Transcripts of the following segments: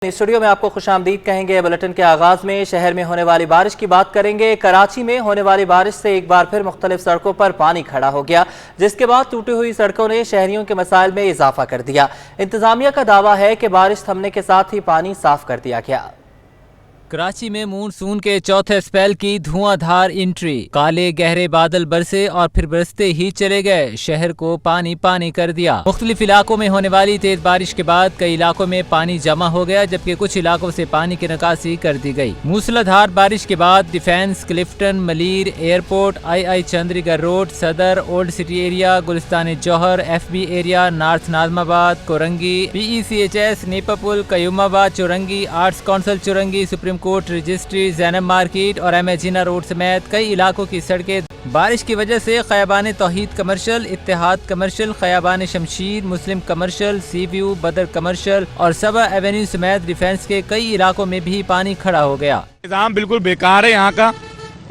Studio में आपको खुशामदीद कहेंगे। बुलेटिन के आगाज में शहर में होने वाली बारिश की बात करेंगे। कराची में होने वाली बारिश से एक बार फिर मुख्तलिफ सड़कों पर पानी खड़ा हो गया, जिसके बाद टूटी हुई सड़कों ने शहरियों के मसाइल में इजाफा कर दिया। इंतजामिया का दावा है कि बारिश थमने के साथ ही पानी साफ कर दिया गया। कराची में मानसून के चौथे स्पेल की धुआंधार एंट्री। काले गहरे बादल बरसे और फिर बरसते ही चले गए, शहर को पानी पानी कर दिया। मुख्तलिफ इलाकों में होने वाली तेज बारिश के बाद कई इलाकों में पानी जमा हो गया, जबकि कुछ इलाकों से पानी की निकासी कर दी गई। मूसलाधार बारिश के बाद डिफेंस, क्लिफ्टन, मलीर, एयरपोर्ट, आई चंद्रीगढ़ रोड, सदर, ओल्ड सिटी एरिया, गुलिस्तान जौहर, FB area, north Najmabad, Korangi, PECHS, नीपापुल, Qayyumabad, चौरंगी, आर्ट्स काउंसिल चौरंगी, supreme court registry, Zainab market और एमेजिना रोड समेत कई इलाकों की सड़कें बारिश की वजह से खयाबान तौहीद कमर्शियल, इत्तेहाद कमर्शियल, खयाबान शमशीर, मुस्लिम कमर्शियल, सी व्यू, बदर कमर्शियल और सबा एवेन्यू समेत डिफेंस के कई इलाकों में भी पानी खड़ा हो गया। निज़ाम बिल्कुल बेकार है यहाँ का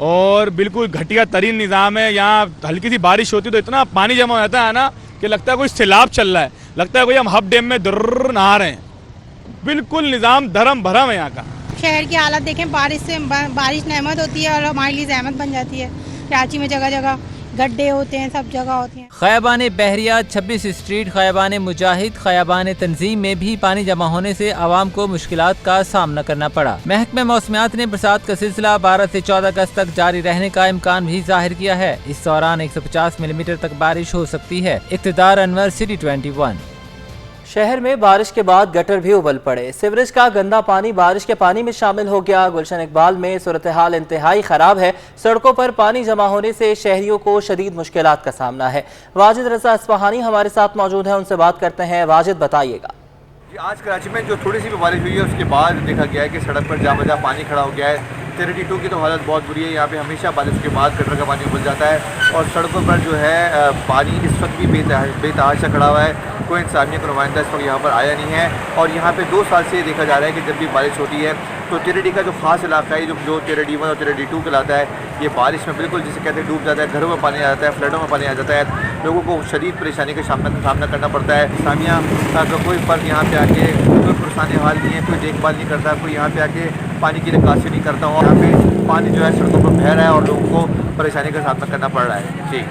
और बिल्कुल घटिया तरीन निज़ाम है। यहाँ हल्की सी बारिश होती तो इतना पानी जमा हो जाता है ना कि लगता है कोई सैलाब चल रहा है, लगता है कोई हम हब डैम में दर्र नहा रहे हैं। बिल्कुल निज़ाम धर्म भरम है यहाँ का। शहर की हालत देखें, बारिश से बारिश नेमत होती है और हमारे लिए जहमत बन जाती है। कराची में जगह जगह गड्ढे होते हैं, सब जगह होती हैं। खयाबान बहरिया, 26 स्ट्रीट, खयाबान मुजाहिद, खयाबान तंजीम में भी पानी जमा होने से आवाम को मुश्किलात का सामना करना पड़ा। महकमे मौसमियात ने बरसात का सिलसिला 12 से 14 अगस्त तक जारी रहने का इम्कान भी जाहिर किया है। इस दौरान 150 मिलीमीटर तक बारिश हो सकती है। इक़्तिदार अनवर, सिटी 21। शहर में बारिश के बाद गटर भी उबल पड़े। सीवरेज का गंदा पानी बारिश के पानी में शामिल हो गया। गुलशन इकबाल में सूरत हाल इंतहाई खराब है। सड़कों पर पानी जमा होने से शहरियों को शदीद मुश्किलात का सामना है। वाजिद रजा अस्फहानी हमारे साथ मौजूद है, उनसे बात करते हैं। वाजिद, बताइएगा। आज कराची में जो थोड़ी सी भी बारिश हुई है उसके बाद देखा गया है कि सड़क पर जहाँ बजा पानी खड़ा हो गया है। 32 की तो हालत बहुत बुरी है। यहाँ पे हमेशा बारिश के बाद गटर का पानी उबल जाता है और सड़कों पर जो है पानी इस वक्त भी बेतहाशा खड़ा हुआ है। कोई इंसानिया का नुमाइंदा इस वक्त यहाँ पर आया नहीं है और यहाँ पे 2 साल से देखा जा रहा है कि जब भी बारिश होती है तो 33 का जो खास इलाका है, जो 33 और 32 कहलाता है, ये बारिश में बिल्कुल जिसे कहते हैं डूब जाता है। घरों में पानी आ जाता है, फ्लैटों में पानी आ जाता है। लोगों को शदीद परेशानी का सामना करना पड़ता है। इंसानिया का कोई फर्क यहाँ पे आके कोई पुरसाने हाल नहीं है, कोई देखभाल नहीं करता, कोई यहाँ पे आके पानी की निकासी नहीं करता। और यहाँ पे पानी जो है सड़कों पर बह रहा है और लोगों को परेशानी का सामना करना पड़ रहा है। जी,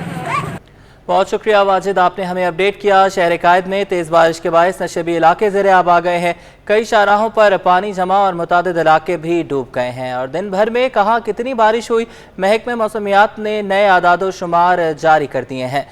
बहुत शुक्रिया वाजिद, आपने हमें अपडेट किया। शहर कायद में तेज़ बारिश के बायस नशेबी इलाके ज़ेरे आब आ गए हैं। कई शाहराहों पर पानी जमा और मुतादिद इलाके भी डूब गए हैं। और दिन भर में कहाँ कितनी बारिश हुई, महकमे मौसमियात ने नए आदाद शुमार जारी कर दिए हैं।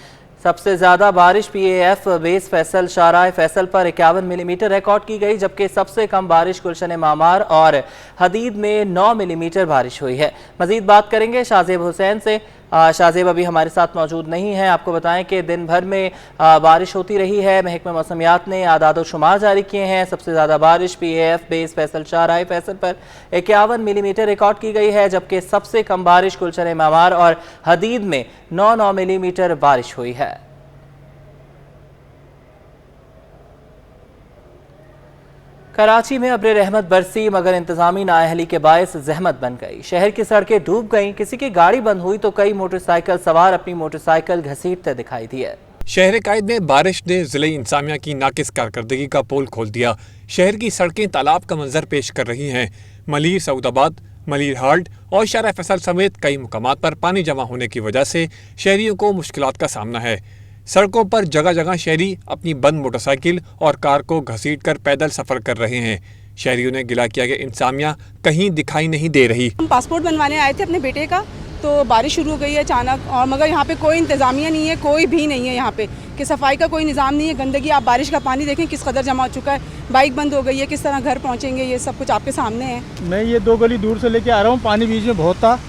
सबसे ज़्यादा बारिश PAF बेस फैसल शाहराह फैसल पर 51 मिलीमीटर रिकॉर्ड की गई, जबकि सबसे कम बारिश गुलशन मामार और हदीद में 9 मिलीमीटर बारिश हुई है। मज़ीद बात करेंगे शाहजेब हुसैन से। शाहजेब अभी हमारे साथ मौजूद नहीं है। आपको बताएं कि दिन भर में बारिश होती रही है। महकमा मौसमियात ने आदाद शुमार जारी किए हैं। सबसे ज़्यादा बारिश PAF बेस फैसल शाहराह फैसल पर 51 मिलीमीटर रिकॉर्ड की गई है, जबकि सबसे कम बारिश गुलशन मामार और हदीद में 9 मिलीमीटर बारिश हुई है। कराची में अब्र रहमत बरसी, मगर इंतजामी नाअहली के बायस जहमत बन गई। शहर की सड़कें डूब गईं, किसी की गाड़ी बंद हुई तो कई मोटरसाइकिल सवार अपनी मोटरसाइकिल घसीटते दिखाई दिए। शहर कायद में बारिश ने जिले इंतजामिया की नाकिस कारकर्दगी का पोल खोल दिया। शहर की सड़कें तालाब का मंजर पेश कर रही हैं। मलीर सऊदाबाद, मलीर हाल्ट और शाहराह फैसल समेत कई मुकामात पर पानी जमा होने की वजह से शहरियों को मुश्किलात का सामना है। सड़कों पर जगह जगह शहरी अपनी बंद मोटरसाइकिल और कार को घसीटकर पैदल सफर कर रहे हैं। शहरियों ने गिला किया कि इंतजामिया कहीं दिखाई नहीं दे रही। हम पासपोर्ट बनवाने आए थे अपने बेटे का, तो बारिश शुरू हो गई है अचानक, और मगर यहाँ पे कोई इंतजामिया नहीं है, कोई भी नहीं है यहाँ पे कि सफाई का कोई निज़ाम नहीं है। गंदगी, आप बारिश का पानी देखें किस कदर जमा हो चुका है। बाइक बंद हो गई है, किस तरह घर पहुँचेंगे, ये सब कुछ आपके सामने है। मैं ये 2 गली दूर से लेके आ रहा हूँ। पानी बीच में बहुत था,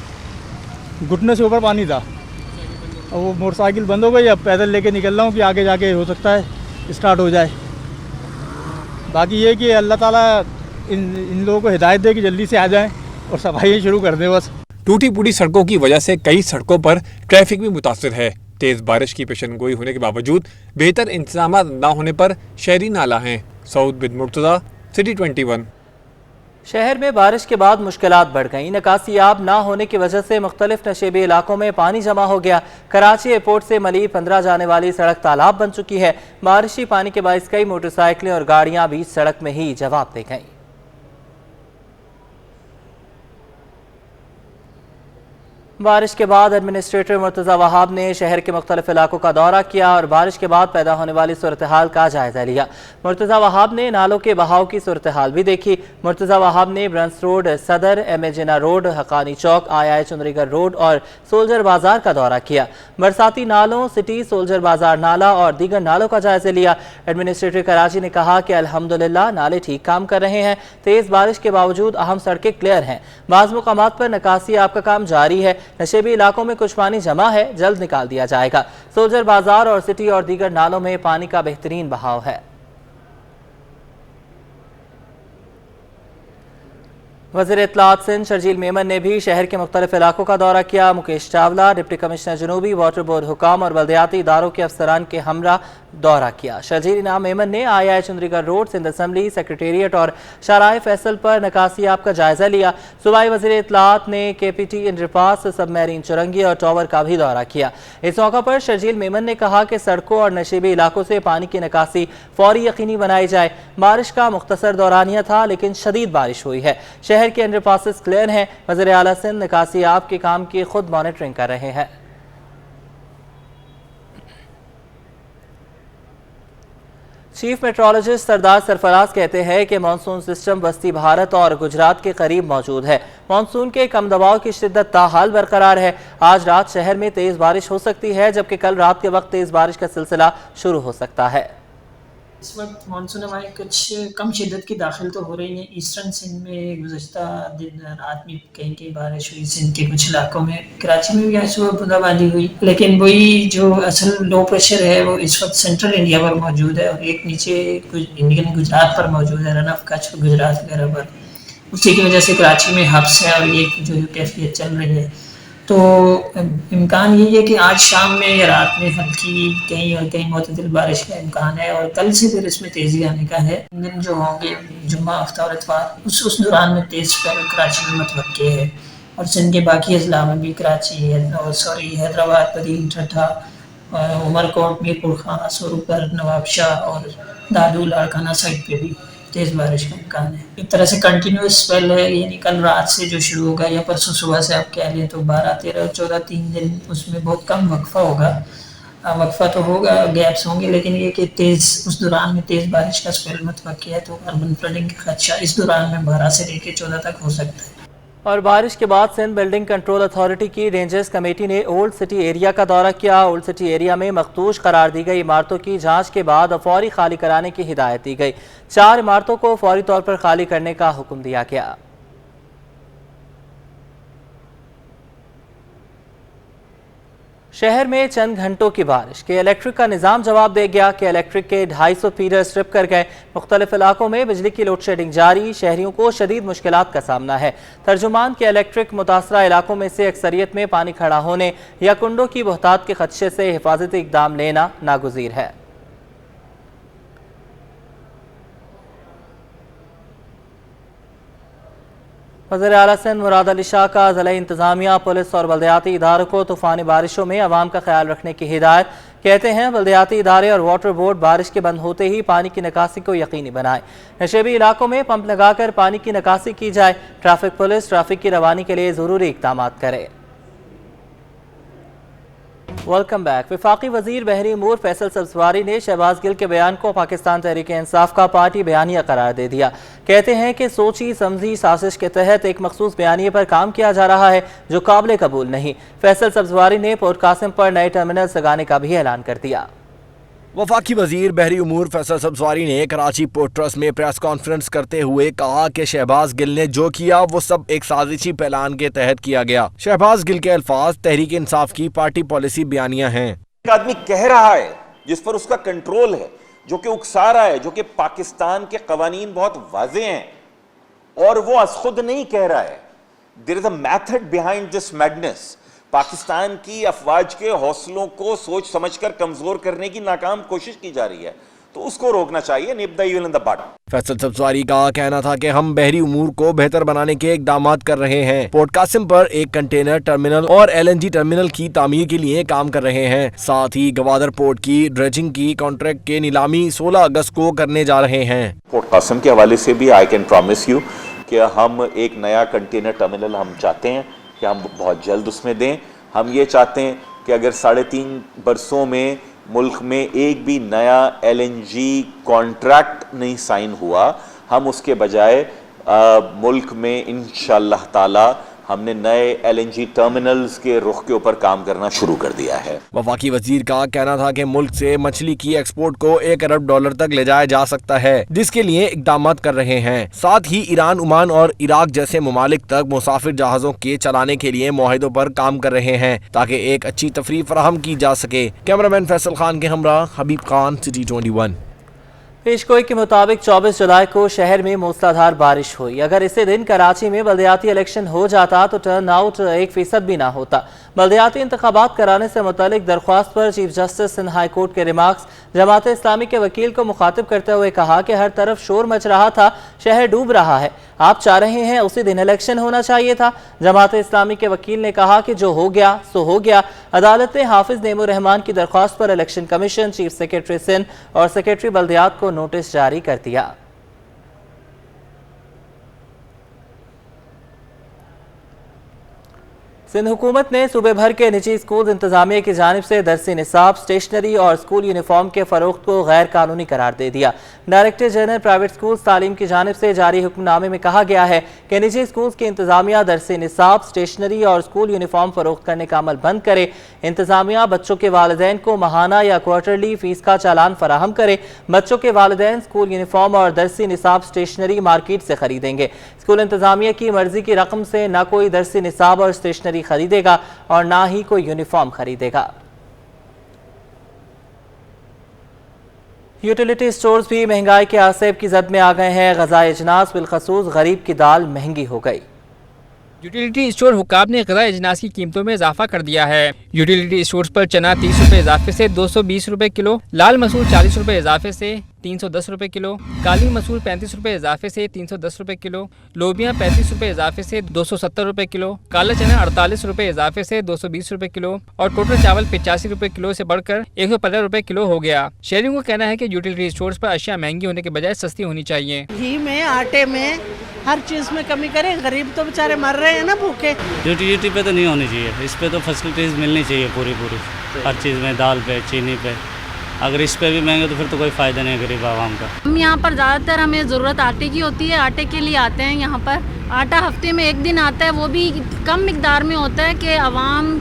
घुटने से ऊपर पानी था और वो मोटरसाइकिल बंद हो गई। अब पैदल लेके निकल रहा हूँ कि आगे जाके हो सकता है स्टार्ट हो जाए। बाकी ये कि अल्लाह ताला इन लोगों को हिदायत दे कि जल्दी से आ जाएं और सफाई शुरू कर दें बस। टूटी फूटी सड़कों की वजह से कई सड़कों पर ट्रैफिक भी मुतासिर है। तेज बारिश की पेशनगोई होने के बावजूद बेहतर इंतजाम न होने पर शहरी नाला हैं। सऊद बिन मुर्तज़ा, सिटी 21। शहर में बारिश के बाद मुश्किलात बढ़ गईं। निकासीयाब ना होने की वजह से मुख्तलिफ नशेबी इलाकों में पानी जमा हो गया। कराची एयरपोर्ट से मलीर 15 जाने वाली सड़क तालाब बन चुकी है। बारिशी पानी के बाइस कई मोटरसाइकिलें और गाड़ियां बीच सड़क में ही जवाब दे गईं। बारिश के बाद एडमिनिस्ट्रेटर मुर्तज़ा वहाब ने शहर के मुख्तलिफ इलाकों का दौरा किया और बारिश के बाद पैदा होने वाली सूरत हाल का जायजा लिया। मुर्तज़ा वहाब ने नालों के बहाव की सूरत हाल भी देखी। मुर्तज़ा वहाब ने ब्रंस रोड, सदर, एम जिना रोड, हकानी चौक, आई चुंदरीगढ़ रोड और सोल्जर बाजार का दौरा किया। बरसाती नालों, सिटी, सोल्जर बाजार नाला और दीगर नालों का जायजा लिया। एडमिनिस्ट्रेटर कराची ने कहा कि अल्हम्दुलिल्लाह नाले ठीक काम कर रहे हैं। तेज बारिश के बावजूद अहम सड़कें क्लियर हैं। बाज़ मुकामात पर निकासी आपका काम जारी है। नशेबी इलाकों में कुछ पानी जमा है, जल्द निकाल दिया जाएगा। सोल्जर बाजार और सिटी और दीगर नालों में पानी का बेहतरीन बहाव है। वज़ीर इत्तलात सिंध शर्जील मेमन ने भी शहर के मुख्तलिफ इलाकों का दौरा किया। मुकेश चावला, डिप्टी कमिश्नर जनूबी, वाटर बोर्ड हुकाम और बल्दियाती इदारों के अफसरान के हमरा दौरा किया। शर्जील इनाम मेमन ने I Chundrigar road, Sindh assembly, secretariat और शाहराह फैसल पर निकासी आप का जायजा लिया। सूबाई वज़ीर इत्तलात ने KPT अंडरपास, सबमरीन चुरंगी और टावर का भी दौरा किया। इस मौका पर शर्जील मेमन ने कहा कि सड़कों और नशेबी इलाकों से पानी की निकासी फौरी यकीनी बनाई जाए। बारिश का मुख्तसर दौरानिया था, लेकिन शदीद बारिश हुई है। शहर के अंडरपासेस क्लियर हैं। वज़ीर आला सिंध निकासी आप के काम की खुद मॉनिटरिंग कर रहे हैं। चीफ मेट्रोलॉजिस्ट सरदार सरफराज कहते हैं कि मानसून सिस्टम वस्ती भारत और गुजरात के करीब मौजूद है। मानसून के कम दबाव की शिद्दत ताहाल बरकरार है। आज रात शहर में तेज बारिश हो सकती है, जबकि कल रात के वक्त तेज बारिश का सिलसिला शुरू हो सकता है। इस वक्त मानसून हमारे कुछ कम शिद्दत की दाखिल तो हो रही है। ईस्टर्न सिंध में गुज़श्ता दिन रात में कहीं कहीं बारिश हुई, सिंध के कुछ इलाकों में, कराची में भी आज सुबह बूंदाबांदी हुई। लेकिन वही जो असल लो प्रेशर है वो इस वक्त सेंट्रल इंडिया पर मौजूद है और एक नीचे इंडियन गुजरात पर मौजूद है, रन ऑफ कच्छ गुजरात वगैरह पर। उसी की वजह से कराची में हब्स है और ये जो कैफियत चल रही है। तो इम्कान यही है कि आज शाम में या रात में हल्की कहीं और कहीं मुतदिल बारिश का इम्कान है और कल से फिर इसमें तेज़ी आने का है। दिन जो होंगे जुम्मा, हफ्ता और इतवार, उस दौरान में तेज़ स्पेल कराची में मुतवक्के है और सिंध के बाकी अजला में भी, कराची हैदराबाद, पदीन, ठट्ठा, उमरकोट, मीरपुर खाना, सोरूपर, नवाबशाह और दादू लाड़काना साइड पे भी तेज़ बारिश का इम्कान है। एक तरह से कंटिन्यूस स्पेल है, यानी कल रात से जो शुरू होगा या परसों सुबह से आप कह लें तो 12, 13, 14 3 दिन उसमें बहुत कम वक्फा होगा। वक्फा तो होगा, गैप्स होंगे, लेकिन ये कि तेज़ उस दौरान में तेज़ बारिश का स्पेल मुतवक्की है। तो अर्बन फ्लडिंग का खदशा इस दौरान में 12 से लेकर 14 तक हो सकता है। और बारिश के बाद सिंध बिल्डिंग कंट्रोल अथॉरिटी की रेंजर्स कमेटी ने ओल्ड सिटी एरिया का दौरा किया। ओल्ड सिटी एरिया में मखदूश करार दी गई इमारतों की जांच के बाद फौरी खाली कराने की हिदायत दी गई। 4 इमारतों को फौरी तौर पर खाली करने का हुक्म दिया गया। शहर में चंद घंटों की बारिश के इलेक्ट्रिक का निज़ाम जवाब दे गया कि इलेक्ट्रिक के 250 फीडर स्ट्रिप कर गए। मुख्तलिफ इलाकों में बिजली की लोड शेडिंग जारी, शहरियों को शदीद मुश्किलात का सामना है। तर्जुमान के इलेक्ट्रिक मुतासरा इलाकों में से अक्सरियत में पानी खड़ा होने या कुंडों की बहतात के खदशे से हिफाजती इकदाम लेना नागुज़ीर है। वज़ीर आला सिंध मुराद अली शाह का ज़िला इंतज़ामिया, पुलिस और बल्दियाती इदारों को तूफ़ानी बारिशों में अवाम का ख्याल रखने की हिदायत। कहते हैं बल्दियाती इदारे और वाटर बोर्ड बारिश के बंद होते ही पानी की निकासी को यकीनी बनाए। नशेबी इलाकों में पंप लगाकर पानी की निकासी की जाए। ट्रैफिक पुलिस ट्रैफिक की रवानी के लिए ज़रूरी इक़दाम करे। Welcome back. वफाकी वजीर बहरी उमूर फैसल सब्ज़वारी ने शहबाज गिल के बयान को पाकिस्तान तहरीक इंसाफ का पार्टी बयानिया करार दे दिया। कहते हैं कि सोची समझी साजिश के तहत एक मखसूस बयानिए पर काम किया जा रहा है जो काबिल कबूल नहीं। फैसल सब्ज़वारी ने पोर्ट कासिम पर नए टर्मिनल सगाने का भी ऐलान कर दिया। वफाकी वजीर बहरी उमूर फैसल सब्ज़वारी ने कराची पोर्ट ट्रस्ट में प्रेस कॉन्फ्रेंस करते हुए कहा कि शहबाज गिल ने जो किया वो सब एक साजिशी प्लान के तहत किया गया। शहबाज गिल के अल्फाज तहरीक इंसाफ की पार्टी पॉलिसी बयानियां हैं। एक आदमी कह रहा है जिस पर उसका कंट्रोल है, जो कि उकसा रहा है, जो कि पाकिस्तान के कवानीन बहुत वाज़े हैं और वो अस खुद नहीं कह रहा है। There is a method behind this madness. Pakistan की अफवाज के हौसलों को सोच समझकर कमजोर करने की नाकाम कोशिश की जा रही है, तो उसको रोकना चाहिए। फैसल सब्ज़वारी का कहना था कि हम बहरी उमूर को बेहतर बनाने के इकदाम कर रहे हैं। पोर्ट कासिम पर एक कंटेनर टर्मिनल और LNG टर्मिनल की तामीर के लिए काम कर रहे हैं। साथ ही गवादर पोर्ट की ड्रेजिंग की कॉन्ट्रैक्ट के नीलामी 16 अगस्त को करने जा रहे हैं। पोर्ट कासिम के हवाले से भी आई कैन प्रॉमिस यू कि हम एक नया कंटेनर टर्मिनल हम चाहते हैं कि हम बहुत जल्द उसमें दें। हम ये चाहते हैं कि अगर 3.5 बरसों में मुल्क में एक भी नया LNG कॉन्ट्रैक्ट नहीं साइन हुआ, हम उसके बजाय मुल्क में इंशाअल्लाह ताला हमने नए LNG टर्मिनल्स के रुख के ऊपर काम करना शुरू कर दिया है। वफाकी वजीर का कहना था कि मुल्क से मछली की एक्सपोर्ट को $1 अरब तक ले जाया जा सकता है, जिसके लिए इकदाम कर रहे हैं। साथ ही ईरान, ओमान और इराक जैसे ममालिक तक मुसाफिर जहाजों के चलाने के लिए मुआहिदों पर काम कर रहे हैं ताकि एक अच्छी तफरीह फराहम की जा सके। कैमरामैन फैसल खान के हमरा हबीब खान, सिटी 21। पेशगोई के मुताबिक 24 जुलाई को शहर में मूसलाधार बारिश हुई। अगर इसी दिन कराची में बल्दियाती इलेक्शन हो जाता तो टर्न आउट 1% भी ना होता। बल्दियाती इंतखाबात कराने से मुतालिक दरख्वास्त पर chief justice Sindh high court के रिमार्क्स जमात इस्लामी के वकील को मुखातिब करते हुए कहा कि हर तरफ शोर मच रहा था, शहर डूब रहा है, आप चाह रहे हैं उसी दिन इलेक्शन होना चाहिए था। जमात इस्लामी के वकील ने कहा कि जो हो गया सो हो गया। अदालत ने हाफिज नेमुर रहमान की दरख्वास्त पर election commission, chief secretary Sindh और सेक्रेटरी बल्दियात को नोटिस जारी कर दिया। सिंध हुकूमत ने सूबे भर के निजी स्कूल इंतजामिया की जानिब से दरसी निसाब, स्टेशनरी और स्कूल यूनिफॉर्म के फरोख्त को गैर कानूनी करार दे दिया। डायरेक्टर जनरल प्राइवेट स्कूल तालीम की जानिब से जारी हुक्मनामे में कहा गया है कि निजी स्कूल की इंतजामिया दरसी निसाब, स्टेशनरी और स्कूल यूनिफॉर्म फरोख्त करने का अमल बंद करे। इंतजामिया बच्चों के वालिदैन को माहाना या क्वार्टरली फीस का चालान फराहम करे। बच्चों के वालिदैन स्कूल यूनिफॉर्म और दरसी निसाब स्टेशनरी मार्केट से खरीदेंगे। स्कूल इंतजामिया की मर्जी की रकम से न कोई दरसी निसाब और स्टेशनरी खरीदेगा और ना ही कोई यूनिफॉर्म खरीदेगा। यूटिलिटी स्टोर्स भी महंगाई के आसेब की जद में आ गए हैं। ग़िज़ाई अजनास बिलखसूस गरीब की दाल महंगी हो गई। यूटिलिटी स्टोर हुकाम ने ग़िज़ाई अजनास की कीमतों में इजाफा कर दिया है। यूटिलिटी स्टोर्स पर चना 30 रुपये इजाफे से 220 रुपये किलो, लाल मसूर 40 रुपये इजाफे से 310 रुपये किलो, काली मसूर 35 रुपये इजाफे से 310 रुपये किलो, लोबियाँ 35 रुपये इजाफे से 270 रुपये किलो, काला चना 48 रुपये इजाफे से 220 रुपये किलो और टोटल चावल 85 रुपये किलो से बढ़कर 115 रुपये किलो हो गया। शहरियों का कहना है कि यूटिलिटी स्टोर्स पर अशिया महंगी होने के बजाय सस्ती होनी चाहिए। घी में, आटे में, हर चीज़ में कमी करें, गरीब तो बेचारे मर रहे हैं ना भूखे। यूटिलिटी पे तो नहीं होनी चाहिए, इस पे तो फैसिलिटीज़ मिलनी चाहिए पूरी हर चीज़ में, दाल पे, चीनी पे। अगर इस पे भी महंगे तो फिर तो कोई फ़ायदा नहीं है गरीब आवाम का। हम यहाँ पर ज़्यादातर हमें ज़रूरत आटे की होती है, आटे के लिए आते हैं यहाँ पर। आटा हफ्ते में एक दिन आता है, वो भी कम मिकदार में होता है कि आवाम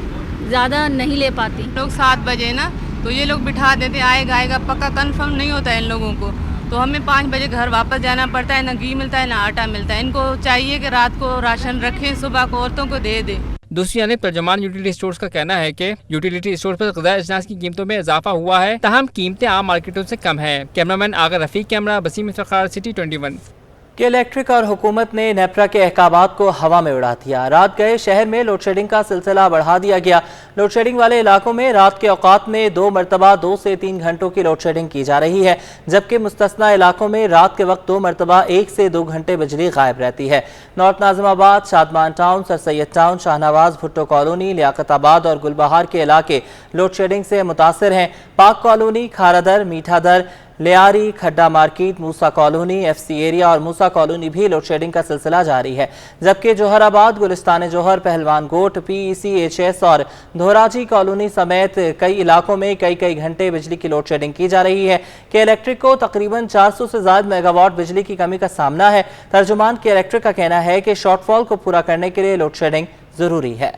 ज़्यादा नहीं ले पाती। लोग 7 बजे ना तो ये लोग बिठा देते, आएगा पक्का कंफर्म नहीं होता है इन लोगों को, तो हमें 5 बजे घर वापस जाना पड़ता है। ना घी मिलता है ना आटा मिलता है। इनको चाहिए कि रात को राशन रखें, सुबह को औरतों को दे दें। दूसरी जानब तर्जुमान यूटिलिटी स्टोर्स का कहना है कि यूटिलिटी स्टोर पर ग़िज़ाई अजनास की कीमतों में इजाफा हुआ है, ताहम कीमतें आम मार्केटों से कम है। कैमरामैन आगा रफ़ीक, कैमरा बसीम इफ्तिखार, सिटी 21। कि इलेक्ट्रिक और हुकूमत ने नेपरा के अहकामात को हवा में उड़ा दिया। रात गए शहर में लोड शेडिंग का सिलसिला बढ़ा दिया गया। लोड शेडिंग वाले इलाकों में रात के औकात में 2 मरतबा 2 से 3 घंटों की लोड शेडिंग की जा रही है, जबकि मुस्तस्ना इलाकों में रात के वक्त 2 मरतबा 1 से 2 घंटे बिजली गायब रहती है। North Nazimabad, Shadman town, sir Syed town, Shahnawaz, Bhutto colony, Liaquatabad और गुलबहार के इलाके लोड शेडिंग से मुतासर हैं। पाक कॉलोनी, खारादर, मीठादर, लियारी, खड्डा मार्केट, मूसा कॉलोनी, FC एरिया और मूसा कॉलोनी भी लोड शेडिंग का सिलसिला जारी है, जबकि जोहराबाद, गुलिस्तान जोहर, पहलवान गोट, PEC, HS और धोराजी कॉलोनी समेत कई इलाकों में कई घंटे बिजली की लोड शेडिंग की जा रही है। कि इलेक्ट्रिक को तकरीबन 400 से ज़्यादा मेगावाट बिजली की कमी का सामना है। तर्जुमान के इलेक्ट्रिक का कहना है कि शॉर्टफॉल को पूरा करने के लिए लोड शेडिंग ज़रूरी है।